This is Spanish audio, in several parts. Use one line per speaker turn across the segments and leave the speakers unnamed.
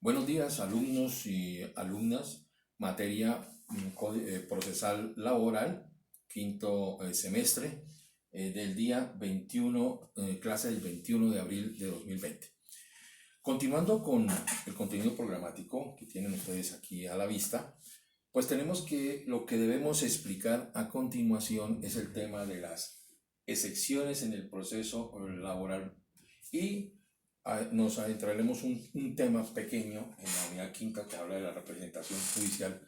Buenos días, alumnos y alumnas, materia procesal laboral, quinto semestre del día 21, clase del 21 de abril de 2020. Continuando con el contenido programático que tienen ustedes aquí a la vista, pues tenemos que lo que debemos explicar a continuación es el tema de las excepciones en el proceso laboral y nos adentraremos un tema pequeño en la unidad quinta que habla de la representación judicial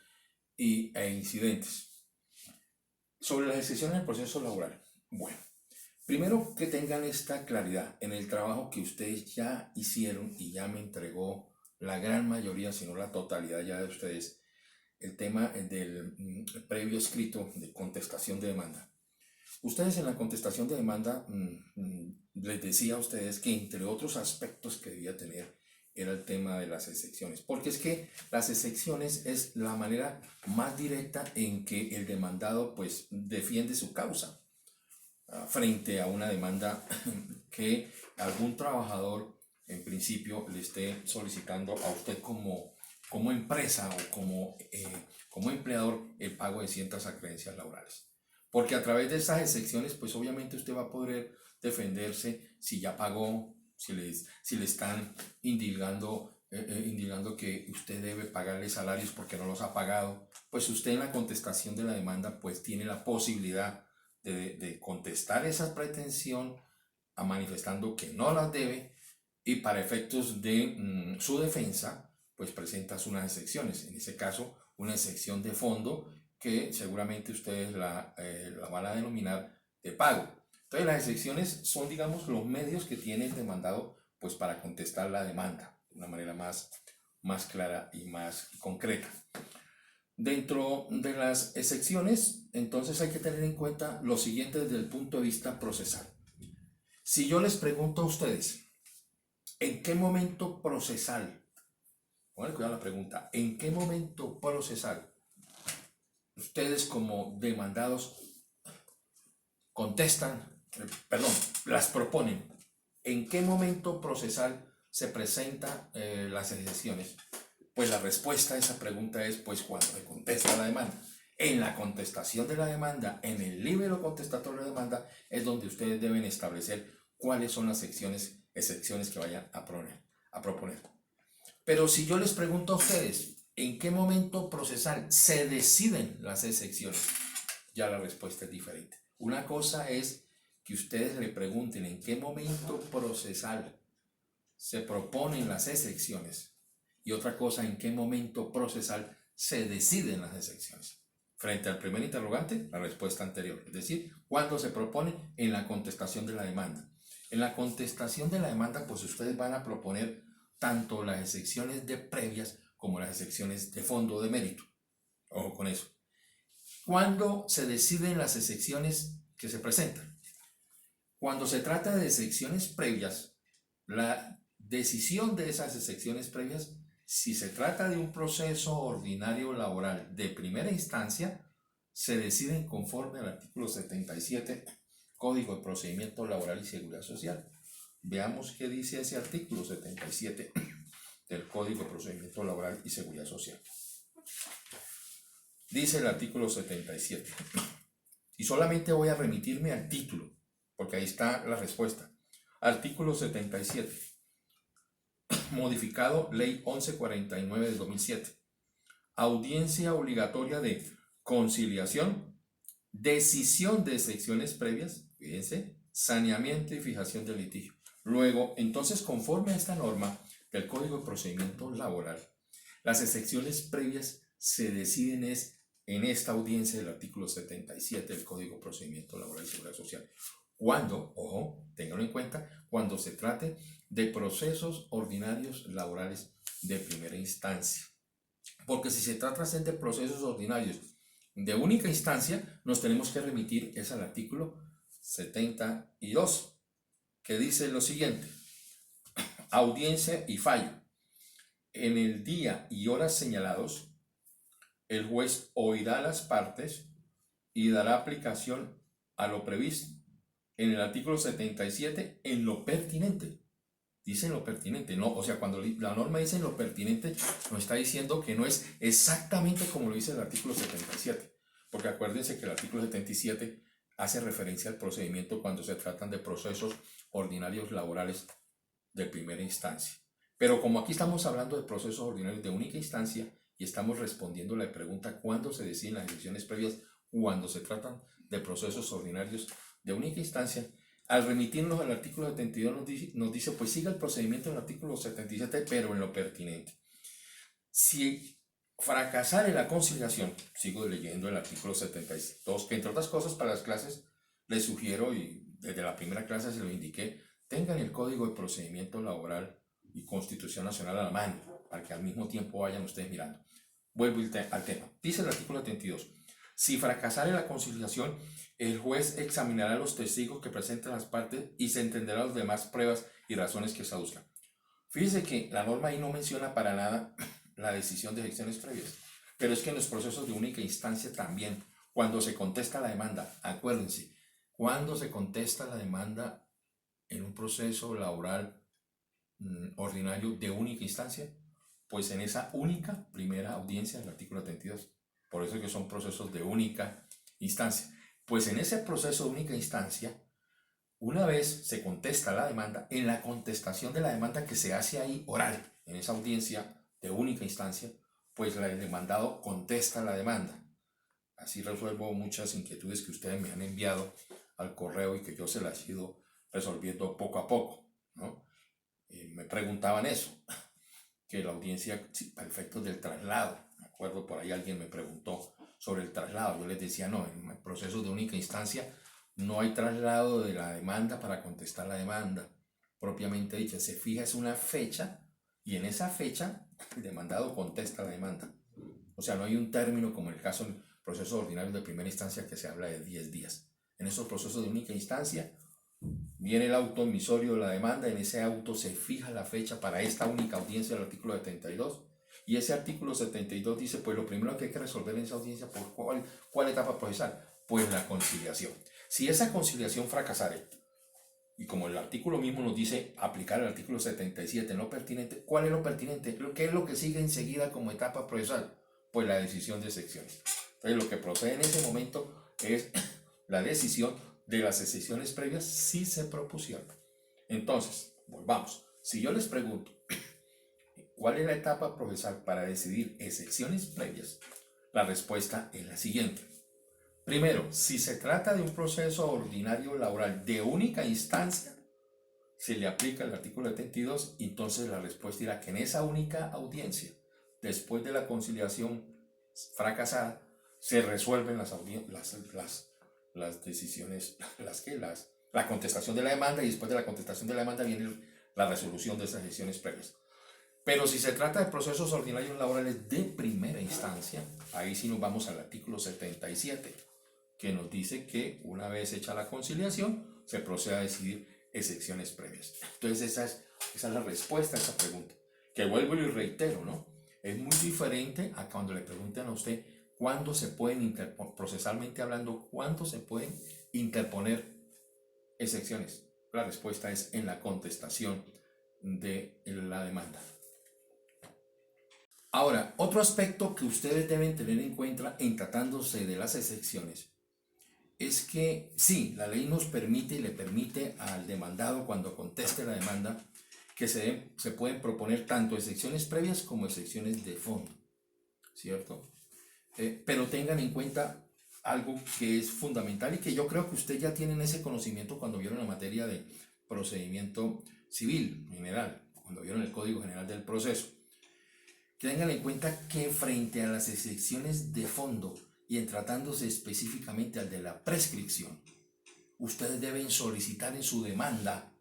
e incidentes. Sobre las excepciones en el proceso laboral. Bueno, primero que tengan esta claridad en el trabajo que ustedes ya hicieron y ya me entregó la gran mayoría, si no la totalidad ya de ustedes, el tema del previo escrito de contestación de demanda. Ustedes en la contestación de demanda les decía a ustedes que entre otros aspectos que debía tener era el tema de las excepciones, porque es que las excepciones es la manera más directa en que el demandado pues defiende su causa frente a una demanda que algún trabajador en principio le esté solicitando a usted como empresa o como empleador el pago de ciertas acreencias laborales. Porque a través de esas excepciones, pues obviamente usted va a poder defenderse si ya pagó, si le están indilgando que usted debe pagarle salarios porque no los ha pagado. Pues usted en la contestación de la demanda, pues tiene la posibilidad de contestar esa pretensión manifestando que no las debe y para efectos de su defensa, pues presentas unas excepciones. En ese caso, una excepción de fondo que seguramente ustedes la van a denominar de pago. Entonces las excepciones son, digamos, los medios que tiene el demandado pues para contestar la demanda de una manera más clara y más concreta. Dentro de las excepciones, entonces hay que tener en cuenta lo siguiente desde el punto de vista procesal. Si yo les pregunto a ustedes, ¿en qué momento procesal? Ponle cuidado a la pregunta, ¿en qué momento procesal ustedes como demandados contestan, las proponen? ¿En qué momento procesal se presentan las excepciones? Pues la respuesta a esa pregunta es pues cuando se contesta la demanda. En la contestación de la demanda, en el libro contestatorio de demanda, es donde ustedes deben establecer cuáles son las excepciones que vayan a proponer. Pero si yo les pregunto a ustedes, ¿en qué momento procesal se deciden las excepciones? Ya la respuesta es diferente. Una cosa es que ustedes le pregunten en qué momento procesal se proponen las excepciones y otra cosa en qué momento procesal se deciden las excepciones. Frente al primer interrogante, la respuesta anterior, es decir, cuando se propone en la contestación de la demanda. En la contestación de la demanda, pues ustedes van a proponer tanto las excepciones de previas como las excepciones de fondo de mérito. Ojo con eso. ¿Cuándo se deciden las excepciones que se presentan? Cuando se trata de excepciones previas, la decisión de esas excepciones previas, si se trata de un proceso ordinario laboral de primera instancia, se deciden conforme al artículo 77 Código de Procedimiento Laboral y Seguridad Social. Veamos qué dice ese artículo 77 del Código de Procedimiento Laboral y Seguridad Social. Dice el artículo 77, y solamente voy a remitirme al título, porque ahí está la respuesta. Artículo 77, modificado Ley 1149 del 2007. Audiencia obligatoria de conciliación, decisión de excepciones previas, fíjense, saneamiento y fijación del litigio. Luego, entonces, conforme a esta norma del Código de Procedimiento Laboral, las excepciones previas se deciden en esta audiencia del artículo 77 del Código de Procedimiento Laboral y Seguridad Social. Cuando, ojo, ténganlo en cuenta, cuando se trate de procesos ordinarios laborales de primera instancia. Porque si se trata de procesos ordinarios de única instancia, nos tenemos que remitir es al artículo 72, que dice lo siguiente: audiencia y fallo. En el día y horas señalados, el juez oirá a las partes y dará aplicación a lo previsto en el artículo 77 en lo pertinente. dice en lo pertinente, no, o sea, cuando la norma dice en lo pertinente, nos está diciendo que no es exactamente como lo dice el artículo 77, porque acuérdense que el artículo 77 hace referencia al procedimiento cuando se tratan de procesos ordinarios laborales de primera instancia. Pero como aquí estamos hablando de procesos ordinarios de única instancia y estamos respondiendo a la pregunta cuándo se deciden las elecciones previas cuando se tratan de procesos ordinarios de única instancia, al remitirnos al artículo 72 nos dice pues siga el procedimiento del artículo 77 pero en lo pertinente. Si fracasar en la conciliación, sigo leyendo el artículo 72, que entre otras cosas para las clases les sugiero, y desde la primera clase se lo indiqué, tengan el Código de Procedimiento Laboral y Constitución Nacional a la mano, para que al mismo tiempo vayan ustedes mirando. Vuelvo al tema. Dice el artículo 72, si fracasare la conciliación, el juez examinará los testigos que presenten las partes y se entenderá las demás pruebas y razones que se aduzcan. Fíjese que la norma ahí no menciona para nada la decisión de elecciones previas, pero es que en los procesos de única instancia también, cuando se contesta la demanda, acuérdense, cuando se contesta la demanda en un proceso laboral ordinario de única instancia, pues en esa única primera audiencia del artículo 32, por eso es que son procesos de única instancia, pues en ese proceso de única instancia, una vez se contesta la demanda, en la contestación de la demanda que se hace ahí oral, en esa audiencia de única instancia, pues el demandado contesta la demanda. Así resuelvo muchas inquietudes que ustedes me han enviado al correo y que yo se las he ido resolviendo poco a poco, ¿no? Me preguntaban eso, que la audiencia, a efectos del traslado, me acuerdo por ahí alguien me preguntó sobre el traslado, yo les decía no, en el proceso de única instancia no hay traslado de la demanda para contestar la demanda, propiamente dicha, se fija es una fecha y en esa fecha el demandado contesta la demanda. O sea, no hay un término como en el caso del proceso ordinario de primera instancia que se habla de 10 días. En esos procesos de única instancia viene el auto emisorio de la demanda, en ese auto se fija la fecha para esta única audiencia del artículo 72 y ese artículo 72 dice pues lo primero que hay que resolver en esa audiencia, ¿por cuál etapa procesal? Pues la conciliación. Si esa conciliación fracasare, y como el artículo mismo nos dice aplicar el artículo 77 en lo pertinente, ¿cuál es lo pertinente? ¿Qué es lo que sigue enseguida como etapa procesal? Pues la decisión de secciones. Entonces lo que procede en ese momento es la decisión de las excepciones previas si se propusieron. Entonces, volvamos. Si yo les pregunto, ¿cuál es la etapa procesal para decidir excepciones previas? La respuesta es la siguiente. Primero, si se trata de un proceso ordinario laboral de única instancia, se le aplica el artículo 72 y entonces la respuesta dirá que en esa única audiencia, después de la conciliación fracasada, se resuelven las decisiones, la contestación de la demanda y después de la contestación de la demanda viene la resolución de esas decisiones previas. Pero si se trata de procesos ordinarios laborales de primera instancia, ahí sí nos vamos al artículo 77, que nos dice que una vez hecha la conciliación, se procede a decidir excepciones previas. Entonces esa es la respuesta a esa pregunta, que vuelvo y reitero, ¿no? Es muy diferente a cuando le preguntan a usted cuándo se pueden, procesalmente hablando, cuándo se pueden interponer excepciones. La respuesta es en la contestación de la demanda. Ahora, otro aspecto que ustedes deben tener en cuenta en tratándose de las excepciones es que sí, la ley nos permite y le permite al demandado cuando conteste la demanda que se pueden proponer tanto excepciones previas como excepciones de fondo, ¿cierto? Pero tengan en cuenta algo que es fundamental y que yo creo que ustedes ya tienen ese conocimiento cuando vieron la materia de procedimiento civil general, cuando vieron el Código General del Proceso. Tengan en cuenta que frente a las excepciones de fondo y en tratándose específicamente al de la prescripción, ustedes deben solicitar en su demanda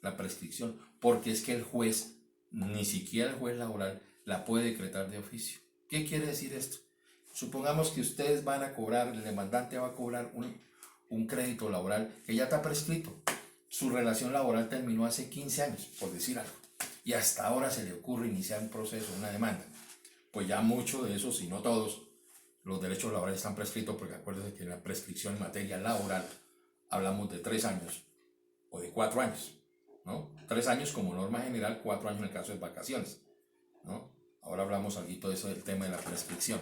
la prescripción, porque es que el juez, ni siquiera el juez laboral, la puede decretar de oficio. ¿Qué quiere decir esto? Supongamos que ustedes van a cobrar, el demandante va a cobrar un crédito laboral que ya está prescrito. Su relación laboral terminó hace 15 años, por decir algo, y hasta ahora se le ocurre iniciar un proceso, una demanda. Pues ya muchos de esos, si no todos, los derechos laborales están prescritos, porque acuérdense que en la prescripción en materia laboral hablamos de 3 años o de 4 años. ¿no? 3 años como norma general, 4 años en el caso de vacaciones, ¿no? Ahora hablamos algo de eso del tema de la prescripción,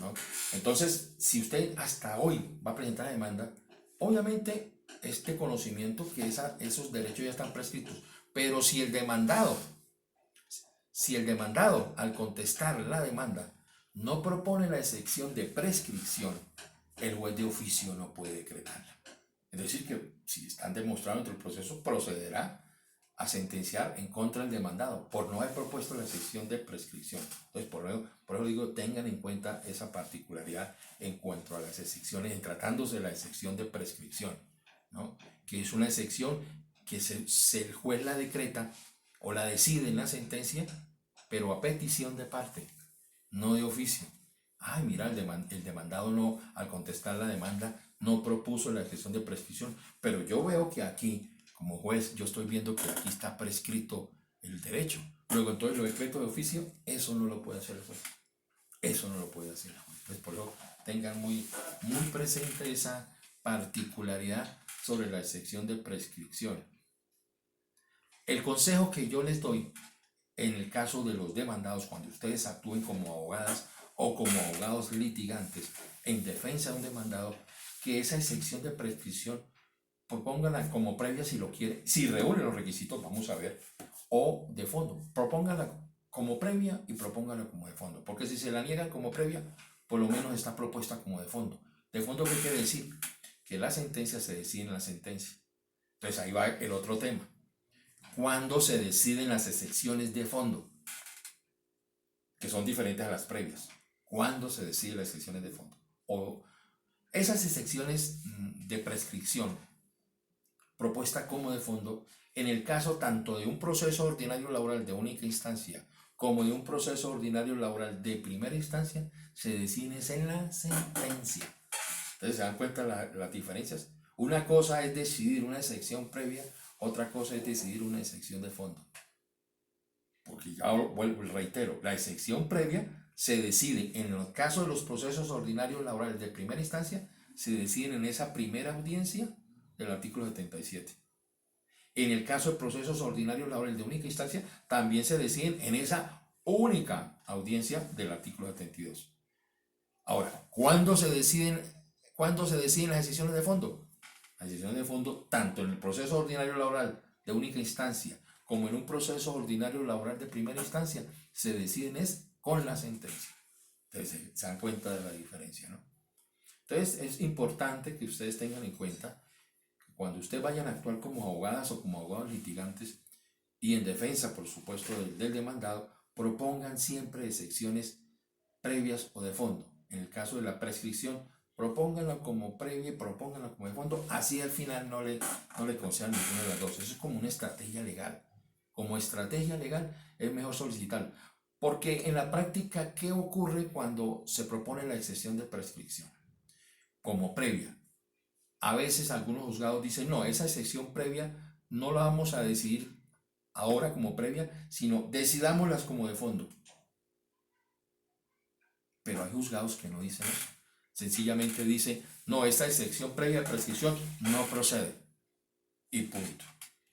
¿no? Entonces, si usted hasta hoy va a presentar la demanda, obviamente este conocimiento que esos derechos ya están prescritos, pero si el demandado al contestar la demanda no propone la excepción de prescripción, el juez de oficio no puede decretarla. Es decir, que si están demostrados dentro del proceso, procederá a sentenciar en contra del demandado por no haber propuesto la excepción de prescripción. Entonces, por eso digo, tengan en cuenta esa particularidad en cuanto a las excepciones, en tratándose de la excepción de prescripción, ¿no? Que es una excepción que el juez la decreta o la decide en la sentencia, pero a petición de parte, no de oficio. Ay, mira, el demandado no, al contestar la demanda, no propuso la excepción de prescripción, pero yo veo que aquí, como juez, yo estoy viendo que aquí está prescrito el derecho. Luego, entonces, lo decreto de oficio, eso no lo puede hacer el juez. Eso no lo puede hacer el juez. Entonces, por eso tengan muy presente esa particularidad sobre la excepción de prescripción. El consejo que yo les doy en el caso de los demandados, cuando ustedes actúen como abogadas o como abogados litigantes en defensa de un demandado, que esa excepción de prescripción propóngala como previa si lo quiere, si reúne los requisitos, vamos a ver, o de fondo. Propóngala como previa y propóngala como de fondo, porque si se la niegan como previa, por lo menos está propuesta como de fondo. ¿De fondo qué quiere decir? Que la sentencia se decide en la sentencia. Entonces ahí va el otro tema. ¿Cuándo se deciden las excepciones de fondo? Que son diferentes a las previas. ¿Cuándo se deciden las excepciones de fondo? O esas excepciones de prescripción propuesta como de fondo, en el caso tanto de un proceso ordinario laboral de única instancia como de un proceso ordinario laboral de primera instancia, se deciden en la sentencia. Entonces, ¿se dan cuenta las diferencias? Una cosa es decidir una excepción previa, otra cosa es decidir una excepción de fondo. Porque ya vuelvo y reitero, la excepción previa se decide en el caso de los procesos ordinarios laborales de primera instancia, se deciden en esa primera audiencia del artículo 77. En el caso de procesos ordinarios laborales de única instancia, también se deciden en esa única audiencia del artículo 72. Ahora, ¿cuándo se deciden las decisiones de fondo? Las decisiones de fondo, tanto en el proceso ordinario laboral de única instancia como en un proceso ordinario laboral de primera instancia, se deciden es con la sentencia. Entonces, se dan cuenta de la diferencia, ¿no? Entonces, es importante que ustedes tengan en cuenta que cuando ustedes vayan a actuar como abogadas o como abogados litigantes y en defensa, por supuesto, del demandado, propongan siempre excepciones previas o de fondo. En el caso de la prescripción, propónganla como previa y propónganla como de fondo, así al final no le concedan ninguna de las dos. Eso es como una estrategia legal. Como estrategia legal es mejor solicitarlo. Porque en la práctica, ¿qué ocurre cuando se propone la excepción de prescripción? Como previa. A veces algunos juzgados dicen, no, esa excepción previa no la vamos a decidir ahora como previa, sino decidámoslas como de fondo. Pero hay juzgados que no dicen eso. Sencillamente dice, no, esta excepción previa de prescripción no procede. Y punto.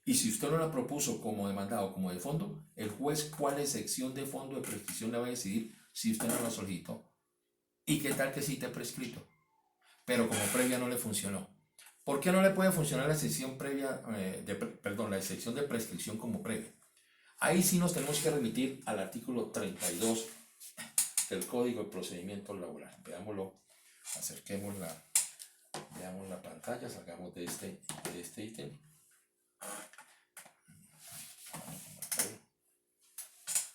Y si usted no la propuso como demandado, como de fondo, el juez cuál excepción de fondo de prescripción le va a decidir si usted no la solicitó. ¿Y qué tal que sí te ha prescrito? Pero como previa no le funcionó. ¿Por qué no le puede funcionar la excepción previa, la excepción de prescripción como previa? Ahí sí nos tenemos que remitir al artículo 32 del Código de Procedimiento Laboral. Veámoslo, veamos la pantalla, salgamos de este ítem.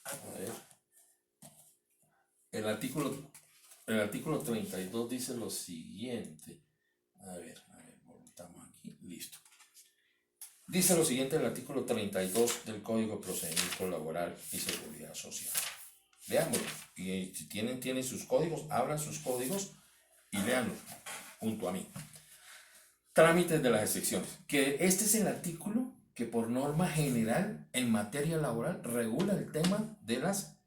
A ver. El artículo 32 dice lo siguiente. A ver, volvamos aquí, listo. Dice lo siguiente el artículo 32 del Código de Procedimiento Laboral y Seguridad Social. Leámoslo. Y si tienen sus códigos, abran sus códigos y léanlo junto a mí. Trámites de las excepciones. Que este es el artículo que por norma general en materia laboral regula el tema de las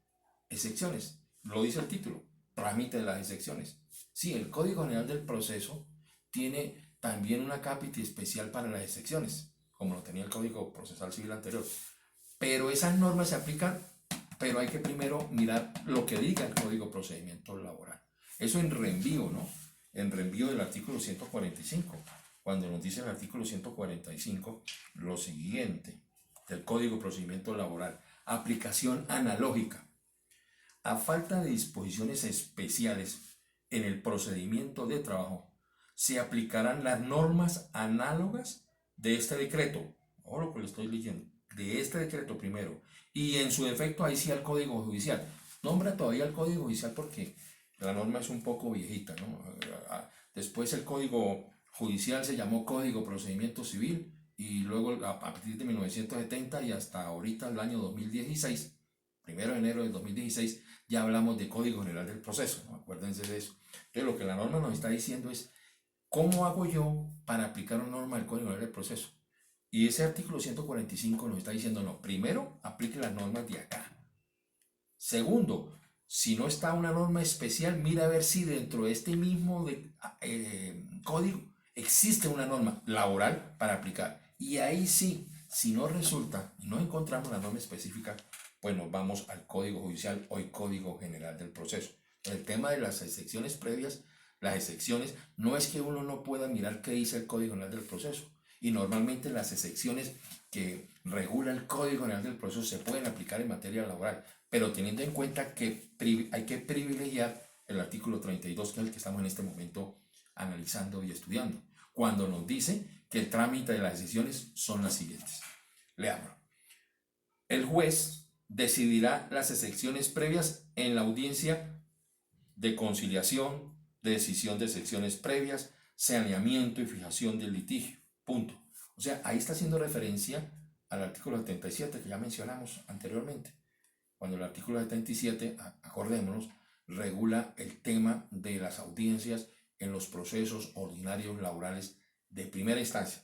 excepciones. Lo dice el título, trámite de las excepciones. Sí, el Código General del Proceso tiene también una cápita especial para las excepciones, como lo tenía el Código Procesal Civil anterior. Pero esas normas se aplican, pero hay que primero mirar lo que diga el Código de Procedimiento Laboral. Eso en reenvío, ¿no? En reenvío del artículo 145, cuando nos dice el artículo 145 lo siguiente, del Código de Procedimiento Laboral: aplicación analógica. A falta de disposiciones especiales en el procedimiento de trabajo, se aplicarán las normas análogas de este decreto. Ojo lo que le estoy leyendo. De este decreto primero. Y en su defecto, ahí sí al Código Judicial. Nombra todavía el Código Judicial porque la norma es un poco viejita, ¿no? Después el Código Judicial se llamó Código de Procedimiento Civil, y luego a partir de 1970 y hasta ahorita el año 2016, 1 de enero del 2016, ya hablamos de Código General del Proceso, ¿no? Acuérdense de eso. Entonces lo que la norma nos está diciendo es: ¿cómo hago yo para aplicar una norma del Código General del Proceso? Y ese artículo 145 nos está diciendo: no, primero aplique las normas de acá. Segundo, si no está una norma especial, mira a ver si dentro de este mismo código existe una norma laboral para aplicar. Y ahí sí, si no resulta y no encontramos la norma específica, pues nos vamos al Código Judicial, hoy Código General del Proceso. El tema de las excepciones previas, las excepciones, no es que uno no pueda mirar qué dice el Código General del Proceso. Y normalmente las excepciones que regula el Código General del Proceso se pueden aplicar en materia laboral, pero teniendo en cuenta que hay que privilegiar el artículo 32, que es el que estamos en este momento analizando y estudiando, cuando nos dice que el trámite de las decisiones son las siguientes. Leamos. El juez decidirá las excepciones previas en la audiencia de conciliación, de decisión de excepciones previas, saneamiento y fijación del litigio. Punto. O sea, ahí está haciendo referencia al artículo 77 que ya mencionamos anteriormente. Cuando el artículo 77, acordémonos, regula el tema de las audiencias en los procesos ordinarios laborales de primera instancia,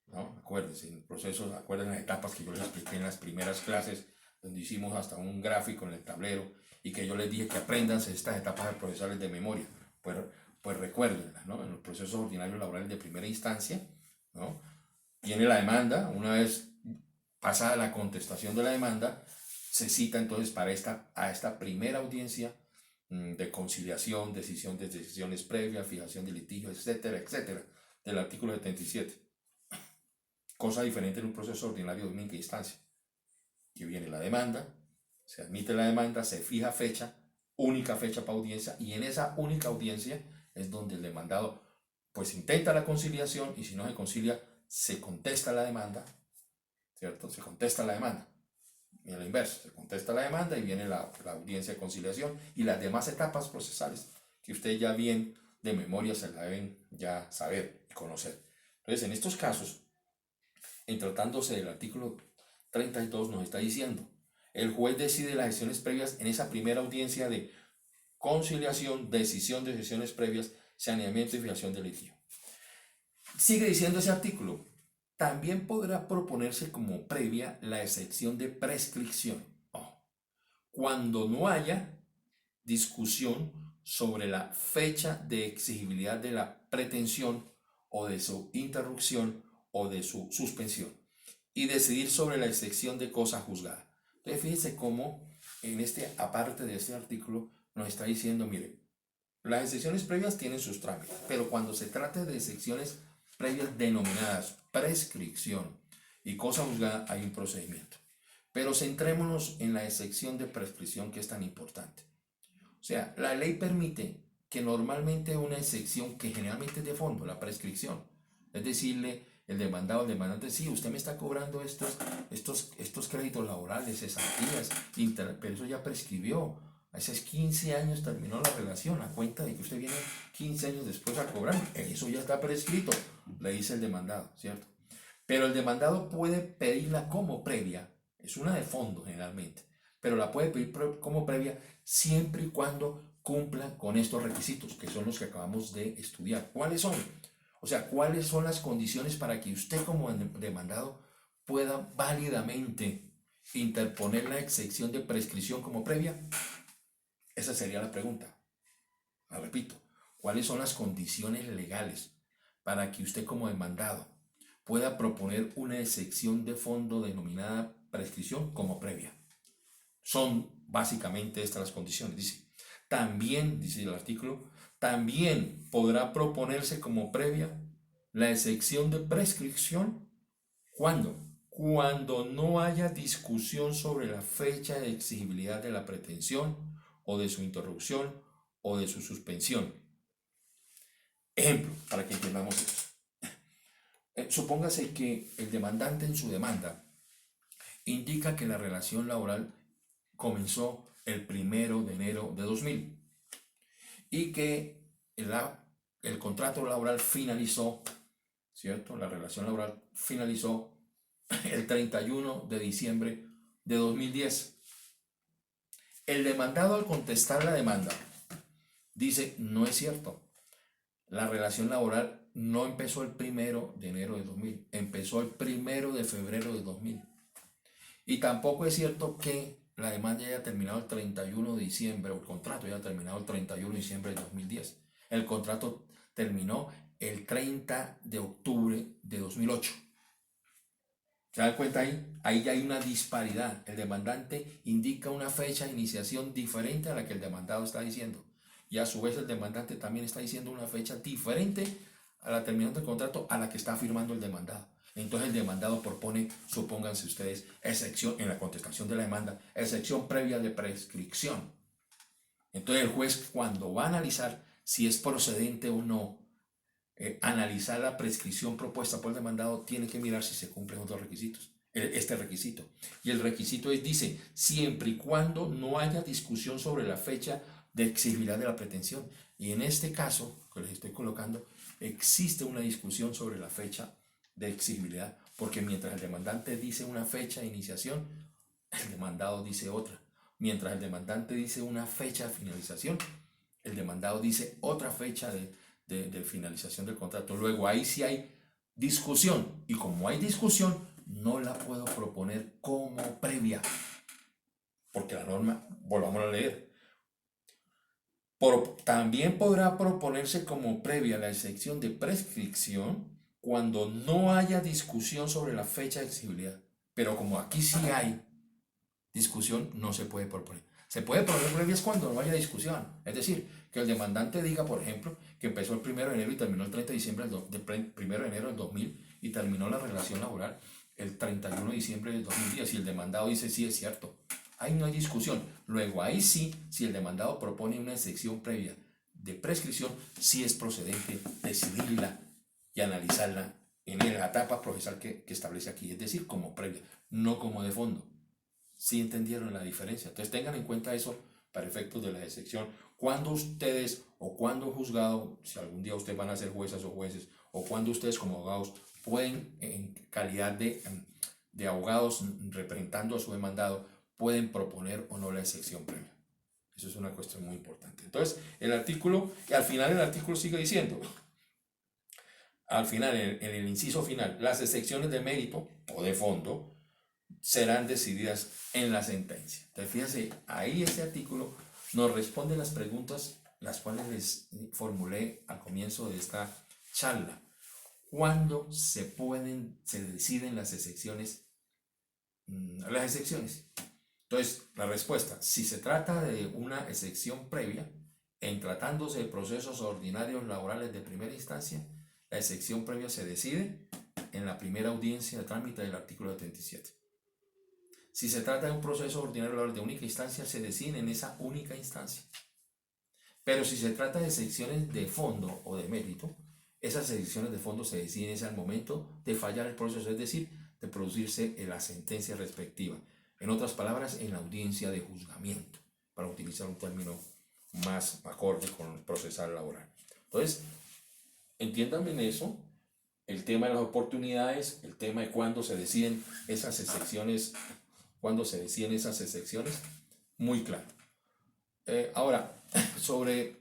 ¿no? Acuérdense, en procesos, acuérdense las etapas que yo les expliqué en las primeras clases, donde hicimos hasta un gráfico en el tablero y que yo les dije que aprendanse estas etapas procesales de memoria. Pues recuérdenlas, ¿no? En los procesos ordinarios laborales de primera instancia, ¿no? Viene la demanda. Una vez pasada la contestación de la demanda, se cita entonces para esta primera audiencia de conciliación, decisión de decisiones previas, fijación de litigio, etcétera, etcétera, del artículo 77. Cosa diferente en un proceso ordinario de única instancia, que viene la demanda, se admite la demanda, se fija fecha, única fecha para audiencia, y en esa única audiencia es donde el demandado pues intenta la conciliación, y si no se concilia, se contesta la demanda, ¿cierto? Se contesta la demanda. Y a la inversa, se contesta la demanda y viene la audiencia de conciliación y las demás etapas procesales que ustedes ya bien de memoria se la deben ya saber y conocer. Entonces, en estos casos, en tratándose del artículo 32, nos está diciendo: el juez decide las sesiones previas en esa primera audiencia de conciliación, decisión de sesiones previas, saneamiento y fijación del litigio. Sigue diciendo ese artículo: también podrá proponerse como previa la excepción de prescripción, cuando no haya discusión sobre la fecha de exigibilidad de la pretensión o de su interrupción o de su suspensión, y decidir sobre la excepción de cosa juzgada. Entonces fíjense cómo aparte de este artículo nos está diciendo: mire, las excepciones previas tienen sus trámites, pero cuando se trate de excepciones previas denominadas prescripción y cosa juzgada, hay un procedimiento. Pero centrémonos en la excepción de prescripción, que es tan importante. O sea, la ley permite que normalmente una excepción, que generalmente es de fondo, la prescripción, es decirle el demandado al demandante: sí, usted me está cobrando estos créditos laborales, cesantías, pero eso ya prescribió. Hace 15 años terminó la relación, a cuenta de que usted viene 15 años después a cobrar. Eso ya está prescrito, le dice el demandado, ¿cierto? Pero el demandado puede pedirla como previa, es una de fondo generalmente, pero la puede pedir como previa siempre y cuando cumpla con estos requisitos, que son los que acabamos de estudiar. ¿Cuáles son? O sea, ¿cuáles son las condiciones para que usted como demandado pueda válidamente interponer la excepción de prescripción como previa? Esa sería la pregunta. La repito: ¿cuáles son las condiciones legales para que usted como demandado pueda proponer una excepción de fondo denominada prescripción como previa. Son básicamente estas las condiciones. Dice, también, dice el artículo, también podrá proponerse como previa la excepción de prescripción. ¿Cuándo? Cuando no haya discusión sobre la fecha de exigibilidad de la pretensión o de su interrupción o de su suspensión. Ejemplo, para que entendamos esto. Supóngase que el demandante en su demanda indica que la relación laboral comenzó el 1 de enero de 2000 y que el contrato laboral finalizó, ¿cierto? La relación laboral finalizó el 31 de diciembre de 2010. El demandado, al contestar la demanda, dice, no es cierto. La relación laboral no empezó el 1 de enero de 2000, empezó el 1 de febrero de 2000. Y tampoco es cierto que la demanda haya terminado el 31 de diciembre, o el contrato haya terminado el 31 de diciembre de 2010. El contrato terminó el 30 de octubre de 2008. ¿Se dan cuenta ahí? Ahí ya hay una disparidad. El demandante indica una fecha de iniciación diferente a la que el demandado está diciendo. Y a su vez el demandante también está diciendo una fecha diferente a la terminación del contrato a la que está firmando el demandado. Entonces el demandado propone, supónganse ustedes, excepción en la contestación de la demanda, excepción previa de prescripción. Entonces el juez, cuando va a analizar si es procedente o no analizar la prescripción propuesta por el demandado, tiene que mirar si se cumplen otros requisitos, este requisito. Y el requisito dice, siempre y cuando no haya discusión sobre la fecha de exigibilidad de la pretensión. Y en este caso, que les estoy colocando, existe una discusión sobre la fecha de exigibilidad, porque mientras el demandante dice una fecha de iniciación, el demandado dice otra. Mientras el demandante dice una fecha de finalización, el demandado dice otra fecha de finalización del contrato. Luego ahí sí hay discusión, y como hay discusión, no la puedo proponer como previa, porque la norma, volvamos a leer, también podrá proponerse como previa la excepción de prescripción cuando no haya discusión sobre la fecha de exigibilidad. Pero como aquí sí hay discusión, no se puede proponer. Se puede proponer previas cuando no haya discusión. Es decir, que el demandante diga, por ejemplo, que empezó el 1 de enero y terminó el 30 de diciembre del 1 de enero del 2000 y terminó la relación laboral el 31 de diciembre del 2010. Y el demandado dice, sí, es cierto. Ahí no hay discusión. Luego, ahí sí, si el demandado propone una excepción previa de prescripción, sí es procedente decidirla y analizarla en la etapa procesal que establece aquí. Es decir, como previa, no como de fondo. ¿Sí entendieron la diferencia? Entonces tengan en cuenta eso para efectos de la excepción. Cuando ustedes o cuando juzgado, si algún día ustedes van a ser juezas o jueces, o cuando ustedes como abogados pueden, en calidad de abogados representando a su demandado, pueden proponer o no la excepción previa. Eso es una cuestión muy importante. Entonces, el artículo, y al final el artículo sigue diciendo, al final, en el inciso final, las excepciones de mérito o de fondo serán decididas en la sentencia. Entonces, fíjense, ahí este artículo nos responde las preguntas las cuales les formulé al comienzo de esta charla. ¿Cuándo se deciden las excepciones? Las excepciones. Entonces, la respuesta, si se trata de una excepción previa, en tratándose de procesos ordinarios laborales de primera instancia, la excepción previa se decide en la primera audiencia de trámite del artículo 77. Si se trata de un proceso ordinario laboral de única instancia, se decide en esa única instancia. Pero si se trata de excepciones de fondo o de mérito, esas excepciones de fondo se deciden al momento de fallar el proceso, es decir, de producirse la sentencia respectiva. En otras palabras, en la audiencia de juzgamiento, para utilizar un término más acorde con el procesal laboral. Entonces, entiéndanme en eso, el tema de las oportunidades, el tema de cuándo se deciden esas excepciones, muy claro. Ahora, sobre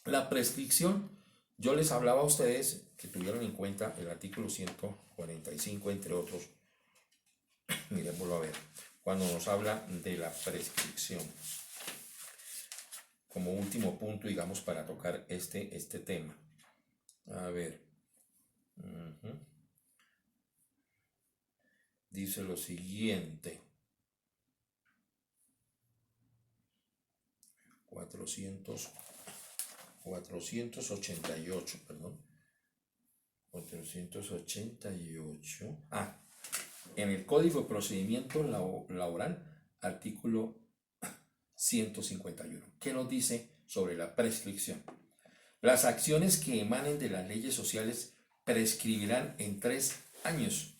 la prescripción, yo les hablaba a ustedes que tuvieron en cuenta el artículo 145, entre otros. Miren, vuelvo a ver, cuando nos habla de la prescripción, como último punto, digamos, para tocar este tema. A ver. dice lo siguiente. 488, perdón. 488. En el Código de Procedimiento Laboral, artículo 151. ¿Qué nos dice sobre la prescripción? Las acciones que emanen de las leyes sociales prescribirán en 3 años,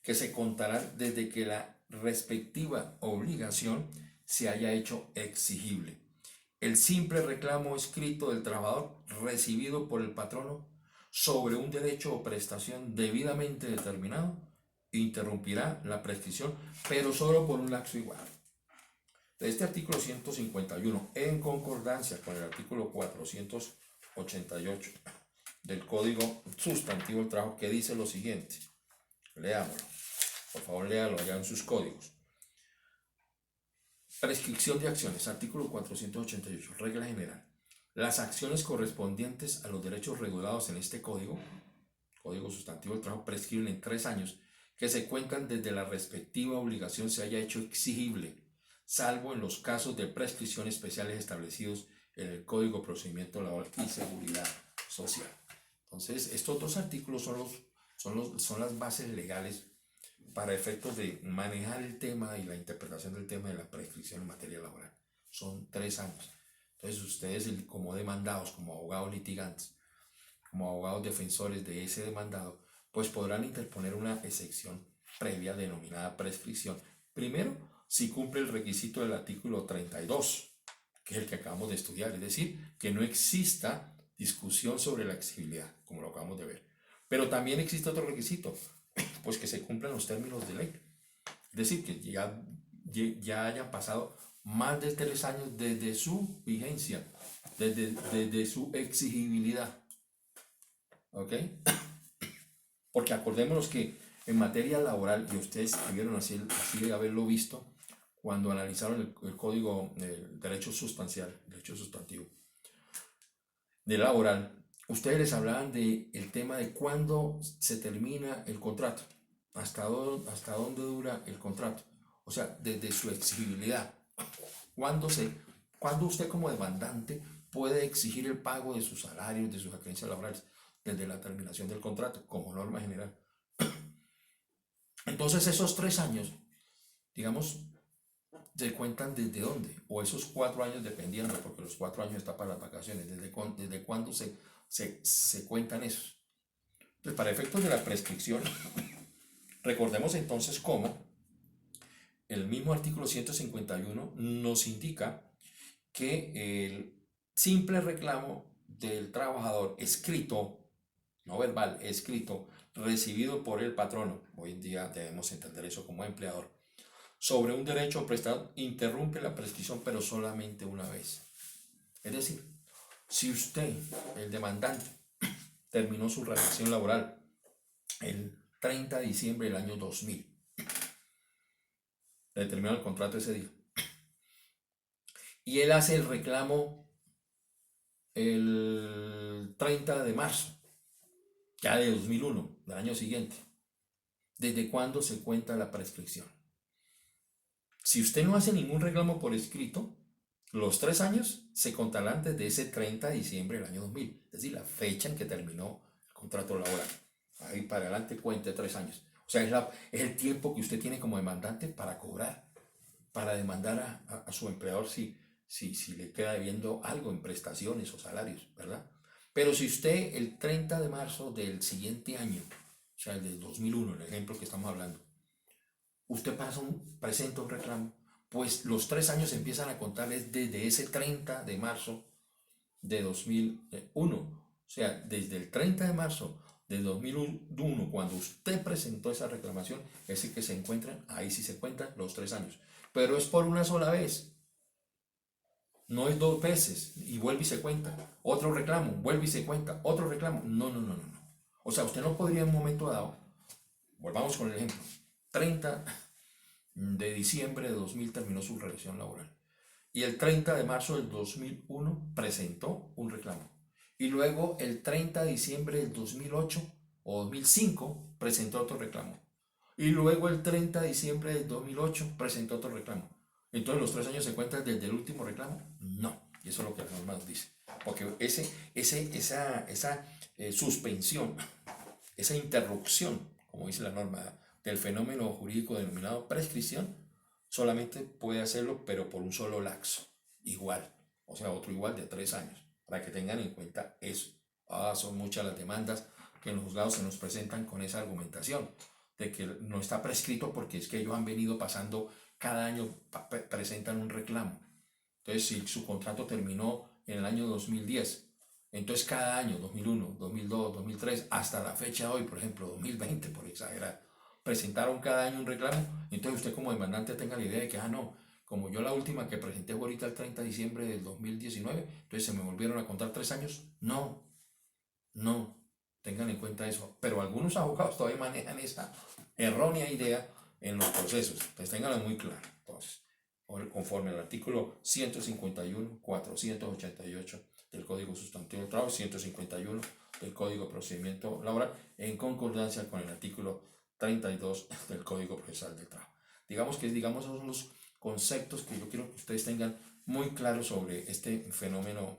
que se contarán desde que la respectiva obligación se haya hecho exigible. El simple reclamo escrito del trabajador recibido por el patrono sobre un derecho o prestación debidamente determinado interrumpirá la prescripción, pero solo por un lapso igual. Este artículo 151, en concordancia con el artículo 488 del Código Sustantivo del Trabajo, que dice lo siguiente. Leámoslo. Por favor, léalo allá en sus códigos. Prescripción de acciones, artículo 488, regla general. Las acciones correspondientes a los derechos regulados en este Código Sustantivo del Trabajo, prescriben en 3 años, que se cuentan desde la respectiva obligación se haya hecho exigible, salvo en los casos de prescripción especiales establecidos en el Código de Procedimiento Laboral y Seguridad Social. Entonces, estos 2 artículos son las bases legales para efectos de manejar el tema y la interpretación del tema de la prescripción en materia laboral. Son 3 años. Entonces, ustedes como demandados, como abogados litigantes, como abogados defensores de ese demandado, pues podrán interponer una excepción previa denominada prescripción. Primero, si cumple el requisito del artículo 32, que es el que acabamos de estudiar, es decir, que no exista discusión sobre la exigibilidad, como lo acabamos de ver. Pero también existe otro requisito, pues que se cumplan los términos de ley. Es decir, que ya hayan pasado más de 3 años desde su vigencia, desde su exigibilidad. ¿Ok? Porque acordémonos que en materia laboral, y ustedes debieron así de haberlo visto cuando analizaron el Código del Derecho Sustancial, Derecho Sustantivo de laboral, ustedes les hablaban del tema de cuándo se termina el contrato, hasta dónde dura el contrato, o sea, desde su exigibilidad, cuándo usted como demandante puede exigir el pago de sus salarios, de sus acreencias laborales, desde la terminación del contrato, como norma general. Entonces esos 3 años, digamos, se cuentan desde dónde, o esos 4 años dependiendo, porque los 4 años está para las vacaciones, desde cuándo se cuentan esos. Entonces, para efectos de la prescripción, recordemos entonces cómo el mismo artículo 151 nos indica que el simple reclamo del trabajador escrito, no verbal, escrito, recibido por el patrono, hoy en día debemos entender eso como empleador, sobre un derecho prestado, interrumpe la prescripción, pero solamente una vez. Es decir, si usted, el demandante, terminó su relación laboral el 30 de diciembre del año 2000, le terminó el contrato ese día, y él hace el reclamo el 30 de marzo, ya de 2001, del año siguiente, ¿desde cuándo se cuenta la prescripción? Si usted no hace ningún reclamo por escrito, los 3 años se contarán desde ese 30 de diciembre del año 2000, es decir, la fecha en que terminó el contrato laboral. Ahí para adelante cuente 3 años. O sea, es el tiempo que usted tiene como demandante para cobrar, para demandar a su empleador si le queda debiendo algo en prestaciones o salarios, ¿verdad? Pero si usted el 30 de marzo del siguiente año, o sea, el del 2001, el ejemplo que estamos hablando, usted presenta un reclamo, pues los 3 años empiezan a contarles desde ese 30 de marzo de 2001. O sea, desde el 30 de marzo de 2001, cuando usted presentó esa reclamación, es decir, que se encuentran, ahí sí se cuentan los 3 años. Pero es por una sola vez. No es 2 veces y vuelve y se cuenta. Otro reclamo, vuelve y se cuenta. Otro reclamo. No. O sea, usted no podría en un momento dado, volvamos con el ejemplo, 30 de diciembre de 2000 terminó su relación laboral. Y el 30 de marzo del 2001 presentó un reclamo. Y luego el 30 de diciembre del 2008 o 2005 presentó otro reclamo. Y luego el 30 de diciembre del 2008 presentó otro reclamo. Entonces los 3 años se cuentan desde el último reclamo. No, y eso es lo que la norma nos dice. Porque esa suspensión, esa interrupción, como dice la norma, del fenómeno jurídico denominado prescripción, solamente puede hacerlo, pero por un solo lapso, igual, o sea, otro igual de 3 años, para que tengan en cuenta eso. Son muchas las demandas que en los juzgados se nos presentan con esa argumentación de que no está prescrito porque es que ellos han venido pasando cada año, presentan un reclamo. Entonces, si su contrato terminó en el año 2010, entonces cada año, 2001, 2002, 2003, hasta la fecha de hoy, por ejemplo, 2020, por exagerar, presentaron cada año un reclamo, entonces usted como demandante tenga la idea de que, no, como yo la última que presenté fue ahorita el 30 de diciembre del 2019, entonces se me volvieron a contar 3 años. No, no, tengan en cuenta eso. Pero algunos abogados todavía manejan esa errónea idea en los procesos. Pues ténganlo muy claro. Entonces, conforme al artículo 151, 488 del Código Sustantivo del Trabajo, 151 del Código de Procedimiento Laboral, en concordancia con el artículo 32 del Código Procesal del Trabajo. Digamos esos son los conceptos que yo quiero que ustedes tengan muy claros sobre este fenómeno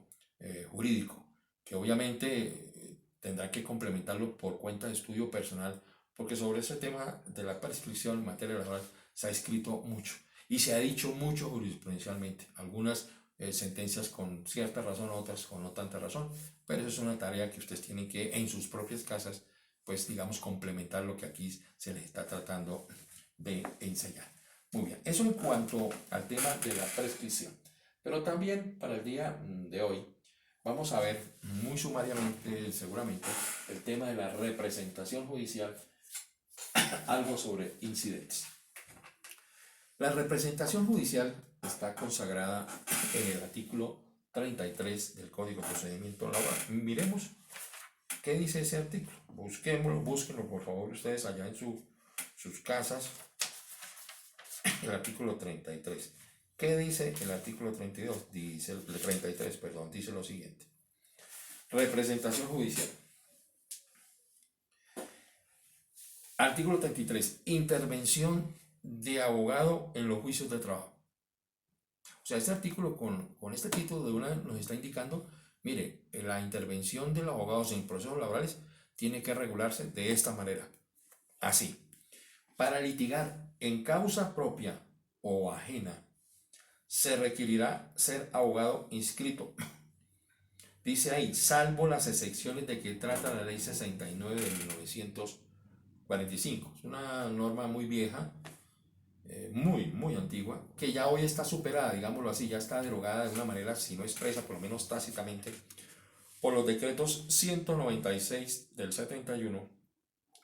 jurídico, que obviamente tendrá que complementarlo por cuenta de estudio personal, porque sobre ese tema de la prescripción en materia laboral se ha escrito mucho y se ha dicho mucho jurisprudencialmente. Algunas sentencias con cierta razón, otras con no tanta razón, pero eso es una tarea que ustedes tienen que en sus propias casas, pues digamos, complementar lo que aquí se les está tratando de enseñar. Muy bien, eso en cuanto al tema de la prescripción. Pero también para el día de hoy vamos a ver muy sumariamente, seguramente, el tema de la representación judicial, algo sobre incidentes. La representación judicial está consagrada en el artículo 33 del Código de Procedimiento Laboral. Miremos qué dice ese artículo. Búsquenlo por favor ustedes allá en sus casas. El artículo 33. ¿Qué dice el artículo 32? Dice el 33, perdón, dice lo siguiente. Representación judicial. Artículo 33. Intervención de abogado en los juicios de trabajo. O sea, este artículo con este título de una vez nos está indicando, mire, la intervención de los abogados en procesos laborales tiene que regularse de esta manera. Así. Para litigar en causa propia o ajena, se requerirá ser abogado inscrito. Dice ahí, salvo las excepciones de que trata la ley 69 de 1945. Es una norma muy vieja, muy antigua, que ya hoy está superada, digámoslo así, ya está derogada de una manera, si no expresa, por lo menos tácitamente, por los decretos 196 del 71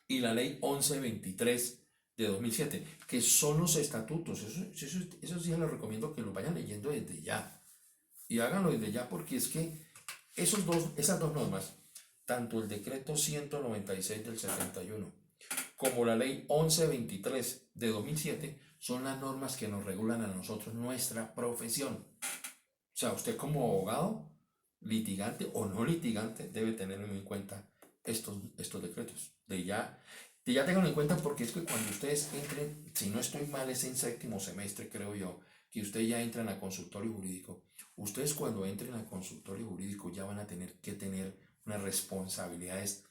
y la ley 1123 de 2007, que son los estatutos. Eso sí les recomiendo que los vayan leyendo desde ya. Y háganlo desde ya porque es que esas dos normas, tanto el decreto 196 del 71 como la ley 1123 de 2007, son las normas que nos regulan a nosotros nuestra profesión. O sea, usted como abogado, litigante o no litigante, debe tener muy en cuenta estos decretos. Ya tenganlo en cuenta porque es que cuando ustedes entren, si no estoy mal, es en séptimo semestre, creo yo, que ustedes ya entran a consultorio jurídico. Ustedes cuando entren a consultorio jurídico ya van a tener que tener unas responsabilidades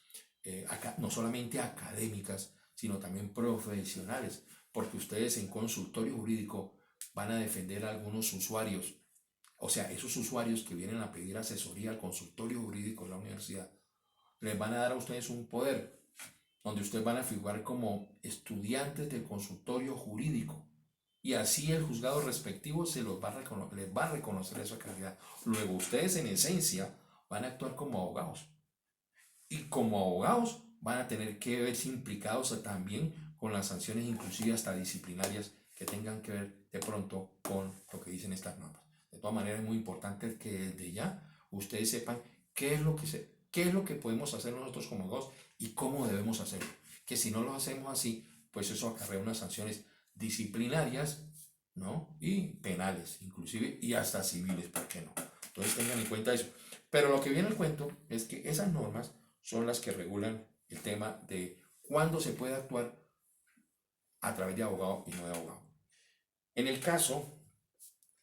no solamente académicas, sino también profesionales, porque ustedes en consultorio jurídico van a defender a algunos usuarios. O sea, esos usuarios que vienen a pedir asesoría al consultorio jurídico de la universidad, les van a dar a ustedes un poder donde ustedes van a figurar como estudiantes del consultorio jurídico. Y así el juzgado respectivo les va a reconocer esa calidad. Luego ustedes en esencia van a actuar como abogados. Y como abogados van a tener que verse implicados también con las sanciones, inclusive hasta disciplinarias, que tengan que ver de pronto con lo que dicen estas normas. De todas maneras es muy importante que desde ya ustedes sepan qué es lo que podemos hacer nosotros como abogados y cómo debemos hacerlo. Que si no lo hacemos así, pues eso acarrea unas sanciones disciplinarias, ¿no? Y penales, inclusive, y hasta civiles, ¿por qué no? Entonces tengan en cuenta eso. Pero lo que viene al cuento es que esas normas son las que regulan el tema de cuándo se puede actuar a través de abogado y no de abogado. En el caso,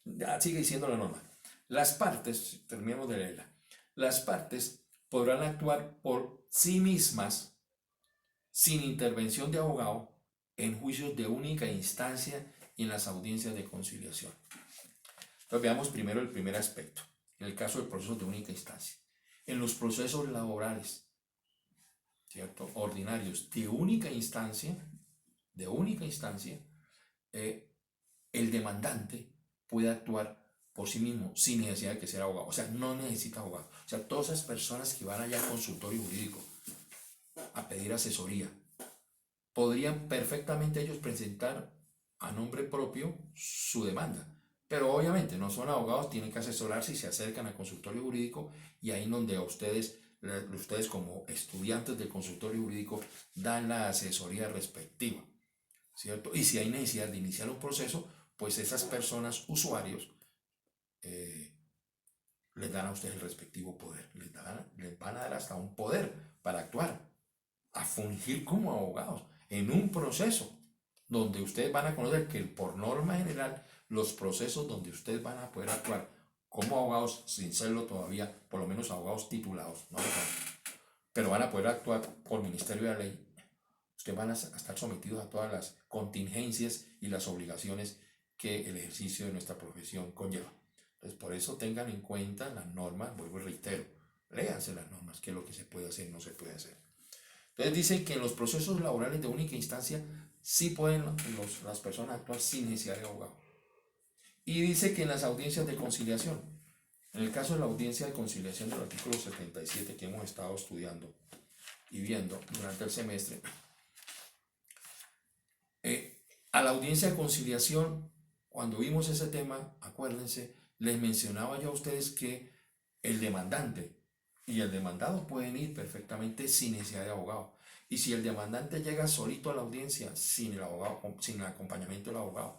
ya sigue diciendo la norma, las partes, terminemos de leerla, las partes podrán actuar por sí mismas sin intervención de abogado en juicios de única instancia y en las audiencias de conciliación. Entonces veamos primero el primer aspecto, en el caso del proceso de única instancia. En los procesos laborales, ¿cierto?, ordinarios de única instancia, el demandante puede actuar por sí mismo sin necesidad de que sea abogado. O sea, no necesita abogado. O sea, todas esas personas que van allá al consultorio jurídico a pedir asesoría, podrían perfectamente ellos presentar a nombre propio su demanda. Pero obviamente no son abogados, tienen que asesorarse y se acercan al consultorio jurídico, y ahí donde ustedes como estudiantes del consultorio jurídico dan la asesoría respectiva, ¿cierto? Y si hay necesidad de iniciar un proceso, pues esas personas, usuarios, les dan a ustedes el respectivo poder, les van a dar hasta un poder para actuar, a fungir como abogados en un proceso donde ustedes van a conocer que por norma general los procesos donde ustedes van a poder actuar como abogados sin serlo todavía, por lo menos abogados titulados, no, pero van a poder actuar por Ministerio de la Ley, ustedes van a estar sometidos a todas las contingencias y las obligaciones que el ejercicio de nuestra profesión conlleva. Entonces, por eso tengan en cuenta las normas, vuelvo y reitero, léanse las normas, qué es lo que se puede hacer y no se puede hacer. Entonces dice que en los procesos laborales de única instancia sí pueden las personas actuar sin necesidad de abogado. Y dice que en las audiencias de conciliación, en el caso de la audiencia de conciliación del artículo 77 que hemos estado estudiando y viendo durante el semestre, a la audiencia de conciliación, cuando vimos ese tema, acuérdense, les mencionaba yo a ustedes que el demandante y el demandado pueden ir perfectamente sin necesidad de abogado. Y si el demandante llega solito a la audiencia sin el abogado, sin el acompañamiento del abogado,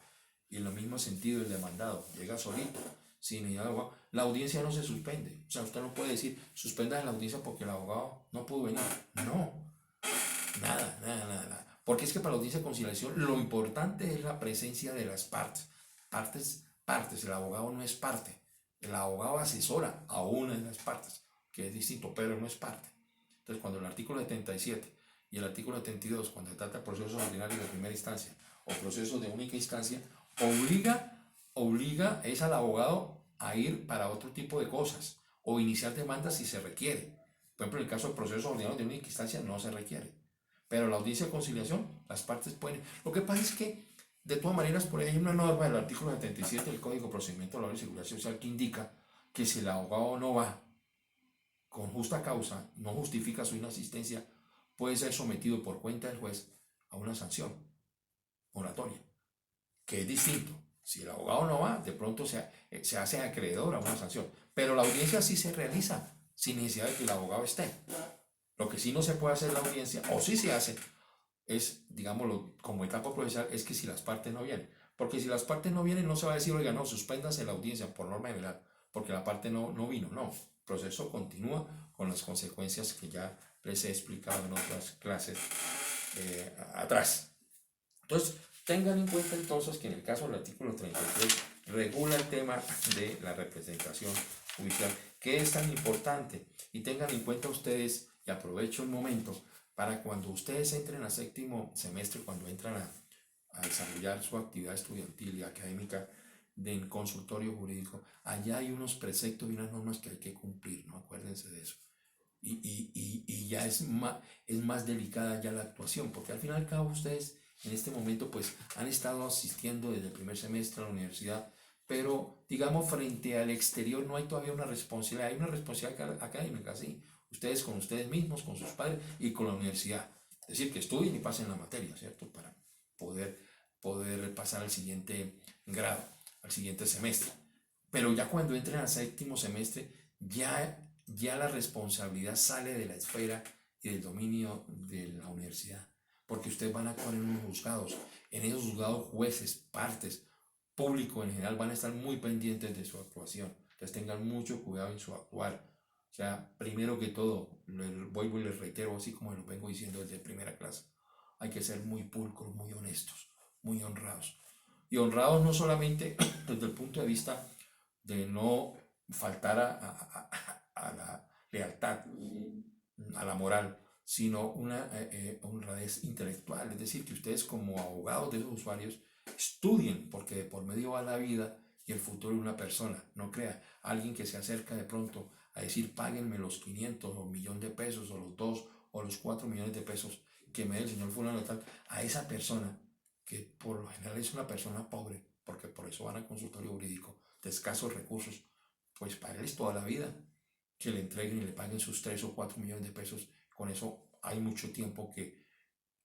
y en el mismo sentido el demandado llega solito sin necesidad de abogado, la audiencia no se suspende. O sea, usted no puede decir suspendan la audiencia porque el abogado no pudo venir. No, nada. Porque es que para la audiencia de conciliación lo importante es la presencia de las partes. Partes. El abogado no es parte. El abogado asesora a una de las partes, que es distinto, pero no es parte. Entonces, cuando el artículo 77 y el artículo 72, cuando se trata de procesos ordinarios de primera instancia o procesos de única instancia, obliga es al abogado a ir para otro tipo de cosas o iniciar demandas si se requiere. Por ejemplo, en el caso de procesos ordinarios de única instancia no se requiere. Pero la audiencia de conciliación, las partes pueden. Lo que pasa es que, de todas maneras, por ahí hay una norma del artículo 77 del Código de Procedimiento Laboral y Seguridad Social que indica que si el abogado no va con justa causa, no justifica su inasistencia, puede ser sometido por cuenta del juez a una sanción moratoria, que es distinto. Si el abogado no va, de pronto se hace acreedor a una sanción. Pero la audiencia sí se realiza sin necesidad de que el abogado esté. Lo que sí no se puede hacer en la audiencia, o sí se hace, es, digámoslo, como etapa procesal, es que si las partes no vienen. Porque si las partes no vienen, no se va a decir, oiga, no, suspéndase la audiencia por norma general, porque la parte no vino. No, el proceso continúa con las consecuencias que ya les he explicado en otras clases atrás. Entonces, tengan en cuenta entonces que en el caso del artículo 33 regula el tema de la representación judicial, que es tan importante. Y tengan en cuenta ustedes, y aprovecho el momento, para cuando ustedes entren a séptimo semestre, cuando entran a desarrollar su actividad estudiantil y académica en consultorio jurídico, allá hay unos preceptos y unas normas que hay que cumplir, ¿no? Acuérdense de eso. Y ya es más delicada ya la actuación, porque al fin y al cabo ustedes en este momento pues han estado asistiendo desde el primer semestre a la universidad, pero digamos frente al exterior no hay todavía una responsabilidad, hay una responsabilidad académica, sí, ustedes con ustedes mismos, con sus padres y con la universidad, es decir, que estudien y pasen la materia, ¿cierto? Para poder pasar al siguiente grado, al siguiente semestre. Pero ya cuando entren al séptimo semestre, ya la responsabilidad sale de la esfera y del dominio de la universidad, porque ustedes van a actuar en unos juzgados. En esos juzgados, jueces, partes, público en general van a estar muy pendientes de su actuación. Entonces tengan mucho cuidado en su actuar. O sea, primero que todo, vuelvo y les reitero, así como lo vengo diciendo desde primera clase, hay que ser muy pulcros, muy honestos. muy honrados. Y honrados no solamente desde el punto de vista de no faltar a la lealtad, a la moral, sino una honradez intelectual. Es decir, que ustedes como abogados de los usuarios estudien, porque de por medio va la vida y el futuro de una persona. No crea, alguien que se acerca de pronto a decir, páguenme los 500 o 1.000.000 de pesos, o los 2 o los 4 millones de pesos que me dé el señor fulano de tal, a esa persona, que por lo general es una persona pobre, porque por eso van al consultorio jurídico, de escasos recursos, pues páguenles toda la vida, que le entreguen y le paguen sus 3 o 4 millones de pesos. Con eso hay mucho tiempo que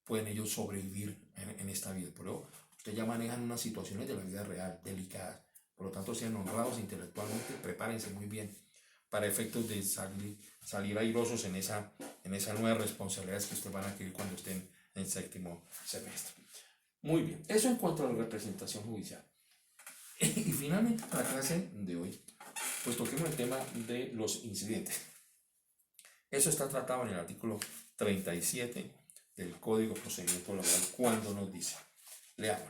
pueden ellos sobrevivir en esta vida. Pero ustedes ya manejan unas situaciones de la vida real, delicadas. Por lo tanto, sean honrados intelectualmente, prepárense muy bien para efectos de salir airosos en esas nuevas responsabilidades que ustedes van a adquirir cuando estén en séptimo semestre. Muy bien, eso en cuanto a la representación judicial. Y finalmente, para la clase de hoy, pues toquemos el tema de los incidentes. Eso está tratado en el artículo 37 del Código de Procedimiento Laboral, cuando nos dice, leamos,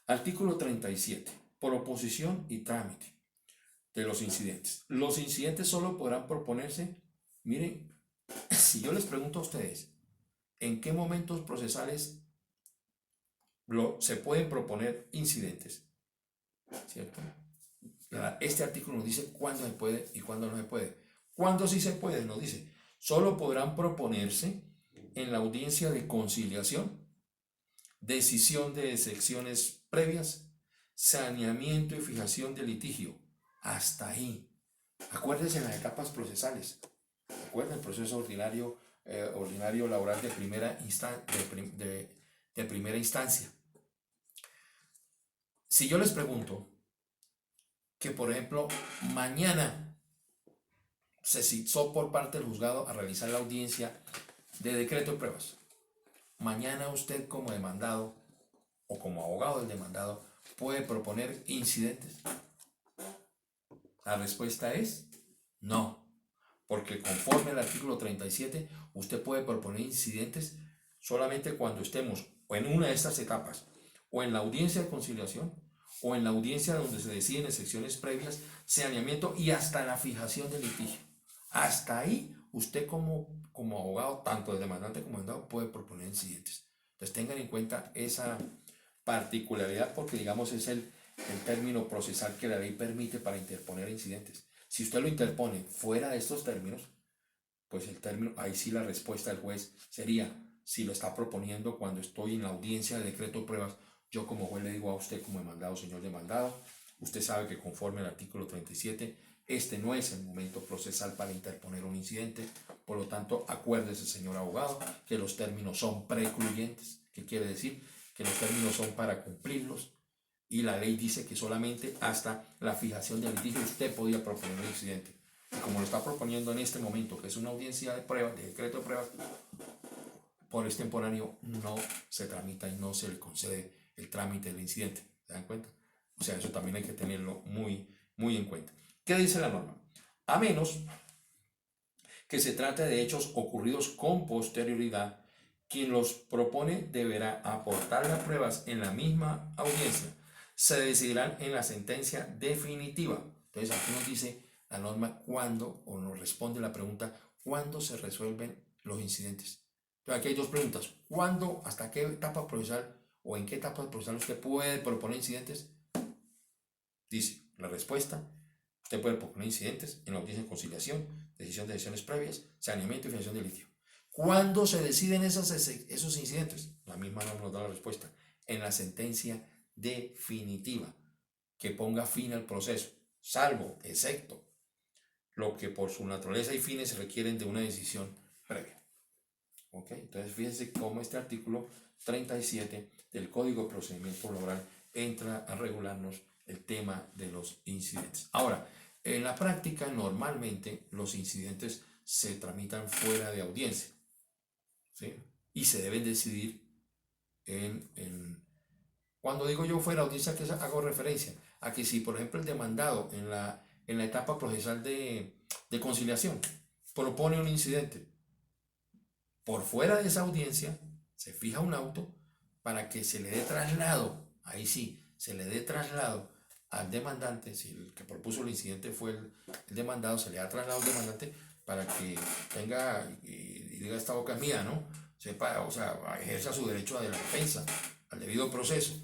artículo 37, proposición y trámite de los incidentes. Los incidentes solo podrán proponerse, miren, si yo les pregunto a ustedes, ¿en qué momentos procesales se pueden proponer incidentes? ¿Cierto? Este artículo nos dice cuándo se puede y cuándo no se puede. ¿Cuándo sí se puede? Nos dice, solo podrán proponerse en la audiencia de conciliación, decisión de secciones previas, saneamiento y fijación de litigio. Hasta ahí. Acuérdense en las etapas procesales. Recuerden el proceso ordinario laboral de primera instancia. Si yo les pregunto que, por ejemplo, mañana se citó por parte del juzgado a realizar la audiencia de decreto de pruebas, mañana usted como demandado o como abogado del demandado puede proponer incidentes. La respuesta es no, porque conforme al artículo 37 usted puede proponer incidentes solamente cuando estemos o en una de estas etapas, o en la audiencia de conciliación, o en la audiencia donde se deciden en secciones previas, saneamiento y hasta la fijación del litigio. Hasta ahí usted como abogado, tanto el demandante como el demandado, puede proponer incidentes. Entonces tengan en cuenta esa particularidad, porque digamos es el término procesal que la ley permite para interponer incidentes. Si usted lo interpone fuera de estos términos, pues el término, ahí sí la respuesta del juez sería, si lo está proponiendo cuando estoy en la audiencia de decreto de pruebas, yo como juez le digo a usted como demandado, señor demandado, usted sabe que conforme al artículo 37, este no es el momento procesal para interponer un incidente, por lo tanto, acuérdese, señor abogado, que los términos son precluyentes. ¿Qué quiere decir? Que los términos son para cumplirlos, y la ley dice que solamente hasta la fijación del litigio usted podía proponer un incidente. Y como lo está proponiendo en este momento, que es una audiencia de pruebas, de decreto de pruebas, por extemporáneo no se tramita y no se le concede el trámite del incidente. ¿Se dan cuenta? O sea, eso también hay que tenerlo muy, muy en cuenta. ¿Qué dice la norma? A menos que se trate de hechos ocurridos con posterioridad, quien los propone deberá aportar las pruebas en la misma audiencia. Se decidirán en la sentencia definitiva. Entonces aquí nos dice la norma cuándo, o nos responde la pregunta, ¿cuándo se resuelven los incidentes? Entonces aquí hay dos preguntas. ¿Cuándo, hasta qué etapa procesal o en qué etapa procesal usted puede proponer incidentes? Dice la respuesta, usted puede proponer incidentes en la audiencia de conciliación, decisión de decisiones previas, saneamiento y fijación de litigio. ¿Cuándo se deciden esos incidentes? La misma norma nos da la respuesta. En la sentencia definitiva, que ponga fin al proceso, salvo, excepto, lo que por su naturaleza y fines requieren de una decisión previa. ¿Ok? Entonces fíjense cómo este artículo 37 del Código de Procedimiento Laboral entra a regularnos el tema de los incidentes. Ahora, en la práctica normalmente los incidentes se tramitan fuera de audiencia, ¿sí? Y se deben decidir cuando digo yo fuera de audiencia, que hago referencia a que si por ejemplo el demandado en la etapa procesal de conciliación propone un incidente, por fuera de esa audiencia se fija un auto para que se le dé traslado, ahí sí, se le dé traslado al demandante. Si el que propuso el incidente fue el demandado, se le da traslado al demandante para que tenga y diga: esta boca es mía, ¿no? Sepa, o sea, ejerza su derecho a la defensa, al debido proceso.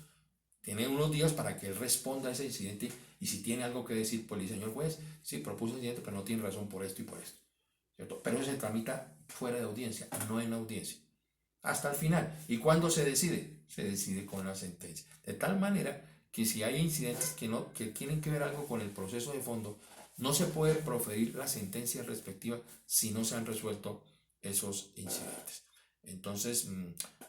Tiene unos días para que él responda a ese incidente, y si tiene algo que decir, pues le dice: señor juez, sí, propuso el incidente, pero no tiene razón por esto y por esto, ¿cierto? Pero eso se tramita fuera de audiencia, no en audiencia, hasta el final. ¿Y cuándo se decide? Se decide con la sentencia. De tal manera que si hay incidentes que tienen que ver algo con el proceso de fondo, no se puede proferir la sentencia respectiva si no se han resuelto esos incidentes. Entonces,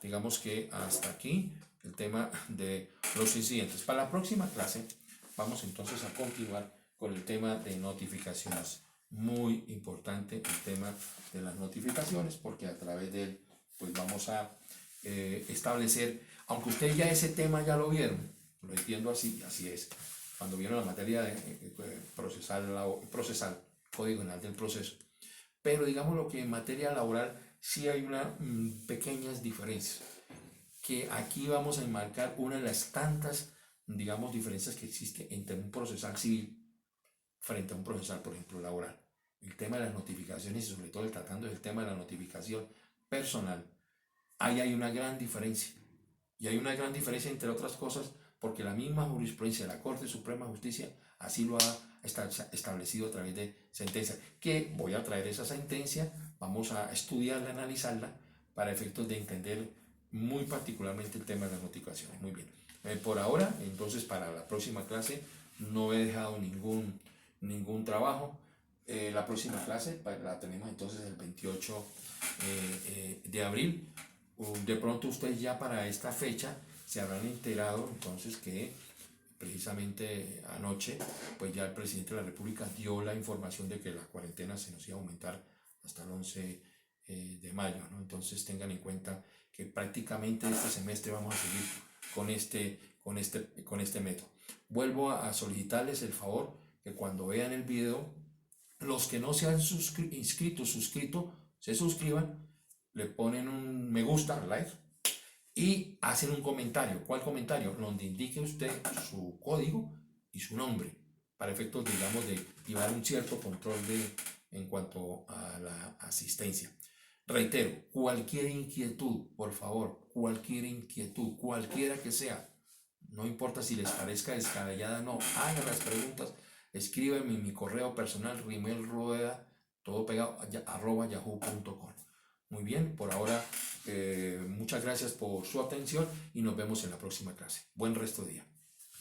digamos que hasta aquí el tema de los incidentes. Para la próxima clase vamos entonces a continuar con el tema de notificaciones. Muy importante el tema de las notificaciones, porque a través de él pues vamos a establecer, aunque ustedes ya ese tema ya lo vieron, lo entiendo así, así es, cuando vieron la materia de procesal, Código Penal del Proceso, pero digamos lo que en materia laboral sí hay unas pequeñas diferencias, que aquí vamos a enmarcar una de las tantas, digamos, diferencias que existe entre un procesal civil frente a un procesal, por ejemplo, laboral. El tema de las notificaciones, y sobre todo tratando del tema de la notificación personal, ahí hay una gran diferencia. Y hay una gran diferencia, entre otras cosas, porque la misma jurisprudencia de la Corte Suprema de Justicia así lo ha establecido a través de sentencia. Que voy a traer esa sentencia, vamos a estudiarla, analizarla, para efectos de entender muy particularmente el tema de las notificaciones. Muy bien. Por ahora, entonces, para la próxima clase no he dejado ningún trabajo. La próxima clase la tenemos entonces el 28 de abril. De pronto ustedes ya para esta fecha se habrán enterado entonces que precisamente anoche pues ya el presidente de la República dio la información de que la cuarentena se nos iba a aumentar hasta el 11 de mayo, ¿no? Entonces tengan en cuenta que prácticamente este semestre vamos a seguir con este método. Vuelvo a solicitarles el favor que cuando vean el video, los que no se han suscrito, se suscriban, le ponen un me gusta, like, y hacen un comentario. ¿Cuál comentario? Donde indique usted su código y su nombre, para efectos, digamos, de llevar un cierto control en cuanto a la asistencia. Reitero, cualquier inquietud, por favor, cualquier inquietud, cualquiera que sea, no importa si les parezca descabellada, no, hagan las preguntas, escríbanme en mi correo personal, rimelrueda, todo pegado, @yahoo.com. Muy bien, por ahora, muchas gracias por su atención y nos vemos en la próxima clase. Buen resto de día.